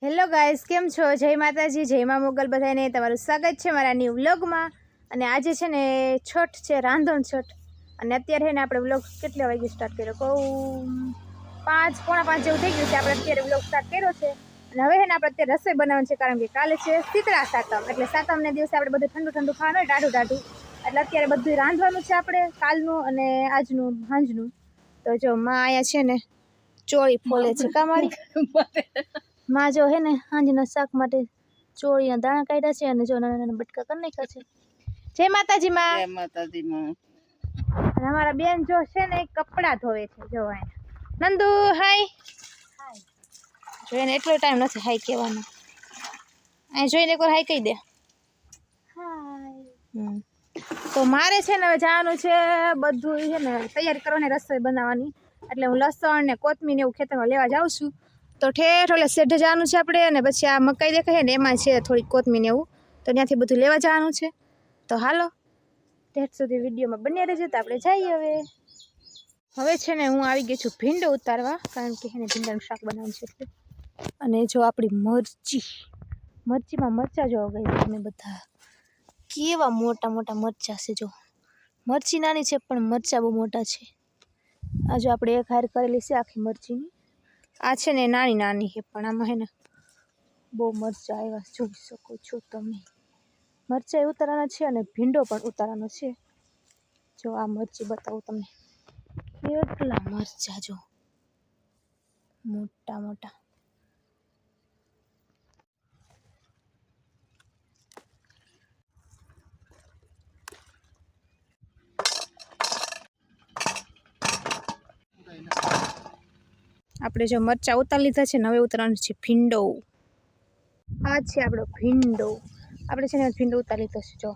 Hello guys, કેમ છો? જય માતાજી, જય મા મોગલ બધાને તમારું સ્વાગત છે મારા ન્યૂ વ્લોગમાં. અને આજે છે ને છઠ છે, રાંધણ છઠ. અને અત્યારે છે ને આપણે વ્લોગ કેટલા વાગે સ્ટાર્ટ કર્યો? કહું 5, પોણા 5 જેવું થઈ ગયું છે. આપણે અત્યારે વ્લોગ સ્ટાર્ટ કર્યો છે. અને હવે છે ને આપણે અત્યારે રસોઈ બનાવવાની છે, કારણ કે કાલે છે શીતળા સાતમ. એટલે સાતમને દિવસે આપણે બધું ઠંડુ ઠંડુ ખાવાનું હોય, ટાઢું ટાઢું. એટલે અત્યારે બધું રાંધવાનું છે આપણે, કાલનું અને આજનું સાંજનું. તો જો માં અહીંયા છે ને ચોળી ફોલે છે. કામાડી માં જો હે ને સાંજના શાક માટે ચોળીના દાણા કાઢ્યા છે અને જો નાના નાના બટકા કરી નાખ્યા છે. જય માતાજી માં. જય માતાજી માં. અને અમારા બેન જો છે ને કપડાં ધોવે છે. જો અહીંયા નંદુ હાય જો એને એટલો ટાઈમ નથી હાય કહેવાનો. અહીં જોઈને એકવાર હાય કહી દે. હાય. તો મારે છે ને હવે જવાનું છે, બધું છે ને તૈયારી કરવાની, રસોઈ બનાવવાની. એટલે હું લસણ ને કોથમીર ને એવું ખેતરમાં લેવા જાઉં છું. તો ઠેઠ એટલે શેઢે જવાનું છે આપણે. અને પછી આ મકાઈ દેખાય ને એમાં છે થોડીક કોથમીર ને એવું, તો ત્યાંથી બધું લેવા જવાનું છે. તો હાલો ઠેઠ સુધી વિડીયોમાં બન્યા રહેજો. તો આપણે જઈએ હવે છે ને હું આવી ગઈ છું ભીંડો ઉતારવા, કારણ કે એને ભીંડાનું શાક બનાવવાનું છે એટલે. અને જો આપણી મરચીમાં મરચાં જોવા ગઈ તમે બધા, કેવા મોટા મોટા મરચાં છે. જો મરચી નાની છે પણ મરચાં બહુ મોટા છે. આ જો આપણે એક હાર કરેલી છે આખી મરચીની. આ છે ને નાની નાની છે પણ આમાં હે ને બહુ મરચાં આવ્યા, જોઈ શકો છો તમે. મરચાં ઉતારવાના છે અને ભીંડો પણ ઉતારવાનો છે. જો આ મરચી બતાવું તમને, કેટલા મરચાં જો મોટા મોટા. આપણે જો મરચાં ઉતારી લીધા છે ને હવે ઉતારવાનું છે ભીંડો. આ છે આપણો ભીંડો. આપણે છે ને ભીંડો ઉતારી લીધો છે. જો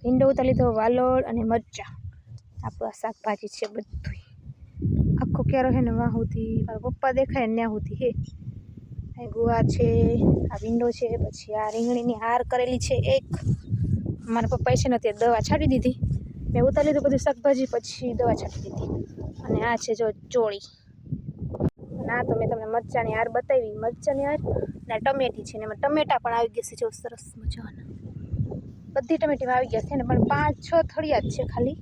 ભીંડો ઉતારી લીધો, વાલોળ અને મરચાં. આપણું આ શાકભાજી છે બધું. આખો ક્યારો છે ને વાહ સુધી મારા પપ્પા દેખાય ને ત્યાં સુધી હે. આ ગુવાર છે, આ ભીંડો છે, પછી આ રીંગણીની હાર કરેલી છે એક. મારા પપ્પાએ છે ને ત્યાં દવા છાંટી દીધી. મેં ઉતારી લીધું બધું શાકભાજી, પછી દવા છાંટી દીધી. અને આ છે જો ચોળી. ના તો મેં તમને મરચાંની હાર બતાવી, મરચાંની હાર ને ટમેટી છે ને એમાં ટમેટા પણ આવી ગયા છે. જો સરસ મજાના બધી ટમેટીમાં આવી ગયા છે ને, પણ 5-6 થળિયા જ છે ખાલી.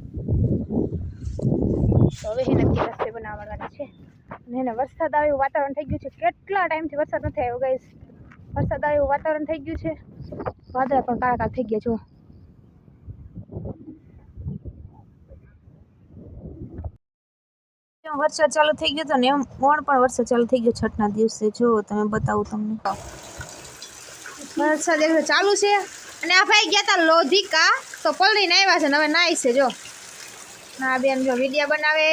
તો હવે એને અત્યારે રસોઈ બનાવવાની છે. અને એને વરસાદ આવે એવું વાતાવરણ થઈ ગયું છે. કેટલા ટાઈમથી વરસાદ નથી આવ્યો ગાઈસ. વરસાદ આવે એવું વાતાવરણ થઈ ગયું છે. વાદળા પણ કાળા કાળા થઈ ગયા. જો વરસાદ ચાલુ થઈ ગયો તો ને એમ પણ વરસાદ ચાલુ થઈ ગયો છઠના દિવસે. જો તમે બતાવું તમને, વરસાદ એકદમ ચાલુ છે. અને આ ભાઈ ગયા તા લોધિકા તો પલળીને આવ્યા છે ને હવે નાય છે. જો ના બેન જો વિડીયો બનાવે.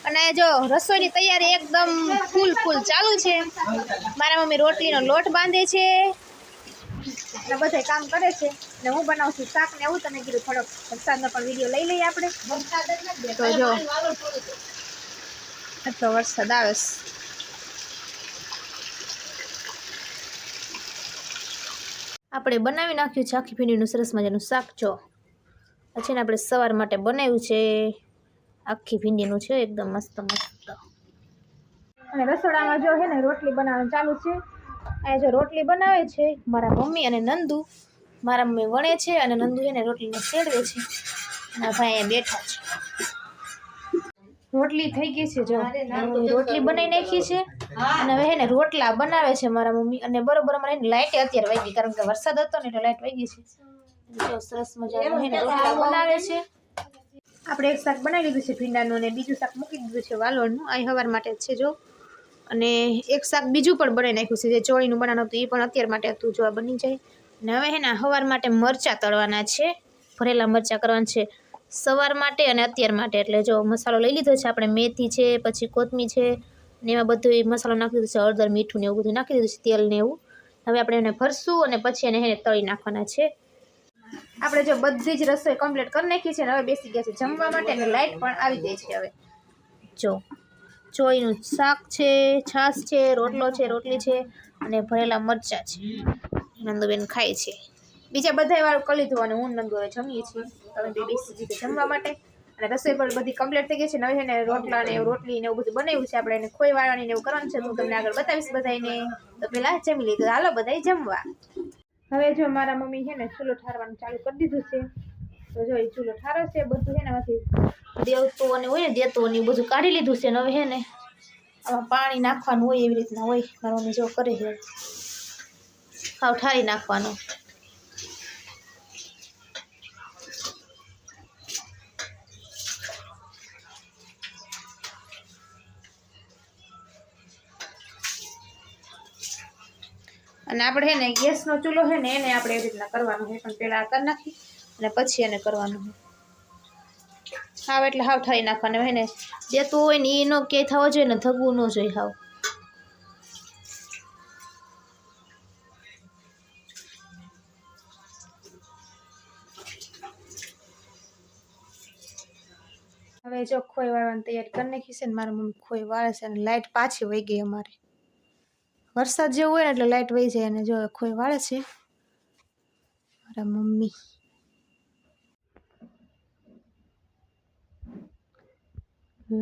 અને જો રસોઈની તૈયારી એકદમ ફૂલ ચાલુ છે. મારા મમ્મી રોટલીનો લોટ બાંધે છે અને બધા કામ કરે છે. ને હું બનાવું છું શાક ને એવું. તમે કીધું થોડોક વરસાદનો પણ વિડીયો લઈ લઈએ આપણે. તો જો એટલો વરસાદ આવે છે. આપણે બનાવી નાખ્યું છે આખી ભીંડીનું સરસ મજાનું શાક. જો પછી ને આપણે સવાર માટે બનાવ્યું છે આખી ભીંડીનું છે એકદમ મસ્ત મસ્ત. અને રસોડામાં જો હે ને રોટલી બનાવવાનું ચાલુ છે. અહીંયા જો રોટલી બનાવે છે મારા મમ્મી અને નંદુ. મારા મમ્મી વણે છે અને નંદુ એને રોટલીને શેડવે છે. અને ભાઈ અહીંયા બેઠા છે. રોટલી થઈ ગઈ છે. જો રોટલી બનાવી નાખી છે અને હવે ને રોટલા બનાવે છે મારા મમ્મી. અને બરોબર અમારે લાઈટ અત્યારે વહી ગઈ, કારણ કે વરસાદ હતો ને એટલે લાઈટ વહી ગઈ છે. જો સરસ મજાનું રોટલા બનાવે છે. આપણે એક શાક બનાવી લીધું છે ભીંડાનું, અને બીજું શાક મૂકી દીધું છે વાલોળનું. આ સવાર માટે છે જો. અને એક શાક બીજું પણ બનાવી નાખ્યું છે જે ચોળીનું બનાવવાનું હતું, એ પણ અત્યાર માટે હતું. જો આ બની જાય. અને હવે ને સવાર માટે મરચાં તળવાના છે, ભરેલા મરચાં કરવાના છે સવાર માટે અને અત્યાર માટે. એટલે જો મસાલો લઈ લીધો છે આપણે, મેથી છે, પછી કોથમીર છે ને એમાં બધું મસાલો નાખી દીધો છે, હળદર મીઠું ને એવું બધું નાખી દીધું છે, તેલ ને એવું. હવે આપણે એને ભરશું અને પછી એને તળી નાખવાના છે. આપણે જો બધી જ રસોઈ કમ્પ્લીટ કરી નાખી છે ને હવે બેસી ગયા છે જમવા માટે. અને લાઈટ પણ આવી ગઈ છે. હવે જો ચોળીનું શાક છે, છાશ છે, રોટલો છે, રોટલી છે અને ભરેલા મરચાં છે. નંદુબેન ખાય છે. બીજા બધા વાળું કરી લીધું અને હું નંદુ હવે જમીએ છીએ. તમે બે બેસી જમવા માટે. અને રસોઈ પણ બધી કમ્પ્લીટ થઈ ગઈ છે. હવે છે ને રોટલા ને રોટલી ને એવું બધું બનાવ્યું છે. આપણે એને ખોઈ વાળવાની ને એવું કરવાનું છે. તો હું તમને આગળ બતાવીશ બધાને. તો પેલા જમી લીધું, હાલો બધાય જમવા. હવે જો મારા મમ્મી છે ને ચૂલો ઠારવાનું ચાલુ કરી દીધું છે. તો જો એ ચૂલો ઠારો છે, બધું છે ને એમાંથી દેવતો અને હોય ને દેતો ને એ બધું કાઢી લીધું છે. ને હવે છે ને આમાં પાણી નાખવાનું હોય એવી રીતના હોય. મારા મમ્મી જો કરે છે, હાવ ઠારી નાખવાનું. અને આપણે છે ને ગેસનો ચૂલો છે ને એને આપણે એવી રીતના કરવાનું છે. પણ પહેલાં કરી નાખી અને પછી એને કરવાનું છે. હાવ એટલે હાવ ઠારી નાખવાનું હોય ને દેતું હોય ને એ ન ક્યાંય થવા જોઈએ ને થગવું ન જોઈએ હાવ. હવે જો ખોઈ વાળવાની તૈયારી કરી નાખી છે ને મારા મમ્મી ખોઈ વાળે છે. અને લાઇટ પાછી વહી ગઈ અમારે. વરસાદ જેવું હોય ને એટલે લાઇટ વહી જાય. અને જો ખોઈ વાળે છે મારા મમ્મી.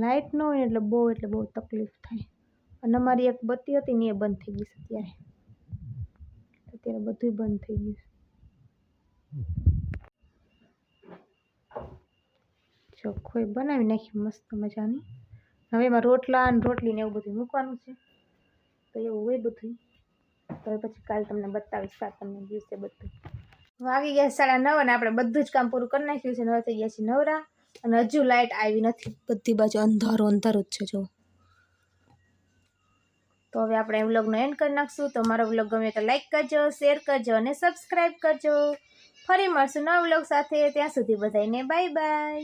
લાઇટ ન હોય એટલે બહુ તકલીફ થાય. અને અમારી એક બત્તી હતી ને એ બંધ થઈ ગઈ છે. અત્યારે બધું બંધ થઈ ગયું છે. જો ખોઈ બનાવી નાખી મસ્ત મજાની. હવે એમાં રોટલા અને રોટલી ને એવું બધું મૂકવાનું છે. તો એવું હોય બધું. તો પછી કાલે તમને બતાવીશ સાતમના દિવસે બધું. વાગી ગયા 9:30 અને આપણે બધું જ કામ પૂરું કરી નાખ્યું છે. હવે થઈ ગયા છે નવરા. અને હજુ લાઇટ આવી નથી. બધી બાજુ અંધારું જ છે જો. તો હવે આપણે વ્લોગનો એન્ડ કરી નાખશું. તો મારો વ્લોગ ગમે તો લાઈક કરજો, શેર કરજો અને સબસ્ક્રાઈબ કરજો. ફરી મળશું નવા વ્લોગ સાથે. ત્યાં સુધી બધાને બાય બાય.